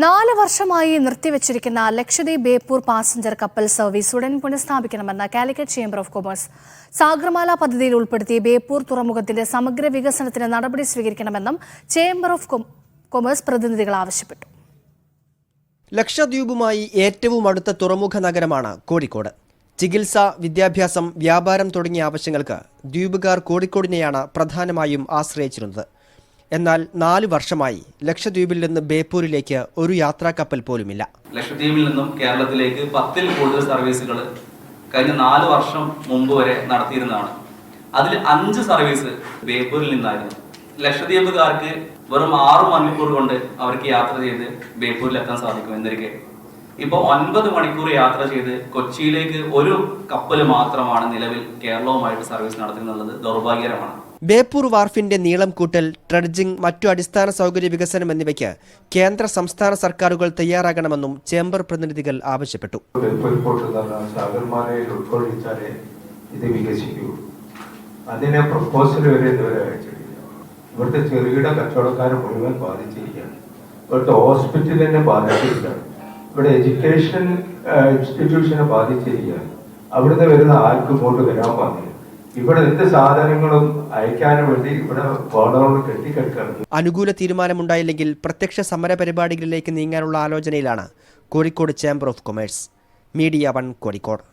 4 വർഷമായി നിർത്തിവച്ചിരിക്കുന്ന ലക്ഷദ്വീപ് ബേപ്പൂർ പാസഞ്ചർ കപ്പൽ സർവീസ് ഉടൻ പുനഃസ്ഥാപിക്കണമെന്ന് Calicut chamber of commerce. Sagarmala പദ്ധതിയിൽ ഉൾപ്പെടുത്തി ബേപ്പൂർ തുറമുഖത്തിന്റെ സമഗ്ര വികസനത്തിന് നടപടി സ്വീകരിക്കണമെന്നും ചേംബർ ഓഫ് കൊമേഴ്സ് പ്രതിനിധികൾ ആവശ്യപ്പെട്ടു. ലക്ഷദ്വീപുമായി ഏറ്റവും അടുത്ത തുറമുഖ നഗരമാണ് കോഴിക്കോട്. ചികിത്സ, വിദ്യാഭ്യാസം, വ്യാപാരം തുടങ്ങിയ ആവശ്യങ്ങൾക്ക് ദ്വീപുകാർ കോഴിക്കോടിനെയാണ് പ്രധാനമായും ആശ്രയിച്ചിരുന്നത്. എന്നാൽ 4 വർഷമായി ലക്ഷദ്വീപിൽ നിന്ന് ബേപ്പൂരിലേക്ക് ഒരു യാത്രാക്കപ്പൽ പോലുമില്ല. ലക്ഷദ്വീപിൽ നിന്നും കേരളത്തിലേക്ക് 10-ൽ കൂടുതൽ സർവീസുകൾ കഴിഞ്ഞ 4 വർഷം മുമ്പ് വരെ നടത്തിയിരുന്നതാണ്. അതിൽ 5 സർവീസ് ബേപ്പൂരിൽ നിന്നായിരുന്നു. ലക്ഷദ്വീപുകാർക്ക് വെറും 6 മണിക്കൂർ കൊണ്ട് അവർക്ക് യാത്ര ചെയ്ത് ബേപ്പൂരിൽ എത്താൻ സാധിക്കും എന്നിരിക്കെ ഇപ്പോൾ 9 മണിക്കൂർ യാത്ര ചെയ്ത് കൊച്ചിയിലേക്ക് ഒരു കപ്പൽ മാത്രമാണ് നിലവിൽ കേരളവുമായിട്ട് സർവീസ് നടത്തുന്നത്. ദൗർഭാഗ്യകരമാണ്. ബേപ്പൂർ വാർഫിന്റെ നീളം കൂട്ടൽ, ട്രഡ്ജിംഗ്, മറ്റു അടിസ്ഥാന സൗകര്യ വികസനം എന്നിവയ്ക്ക് കേന്ദ്ര സംസ്ഥാന സർക്കാരുകൾ തയ്യാറാകണമെന്നും ചേംബർ പ്രതിനിധികൾ ആവശ്യപ്പെട്ടു. ഇത് വികസിക്കൂ. അതിനെ പ്രപ്പോസൽ വരെ ഇതുവരെ അയച്ചിട്ടില്ല. ഇവിടുത്തെ ചെറുകിട കച്ചവടക്കാരെ മുഴുവൻ ബാധിച്ചിരിക്കുകയാണ്. ഇവിടുത്തെ ഹോസ്പിറ്റലിനെ ബാധിച്ചിരിക്കുകയാണ്. ഇവിടെ എഡ്യൂക്കേഷൻ ഇൻസ്റ്റിറ്റ്യൂഷനെ ബാധിച്ചിരിക്കുകയാണ്. അവിടുന്ന് വരുന്ന ആർക്കും ഇങ്ങോട്ട് വരാൻ പാടില്ല. ഇവിടെ എന്ത് സാധനങ്ങളും അയക്കാനും വേണ്ടി ഇവിടെ ബോർഡറുകൾ കെട്ടിക്കിടക്കുകയാണ്. അനുകൂല തീരുമാനമുണ്ടായില്ലെങ്കിൽ പ്രത്യക്ഷ സമര പരിപാടികളിലേക്ക് നീങ്ങാനുള്ള ആലോചനയിലാണ് Kozhikode chamber of commerce. Media 1 Kozhikode.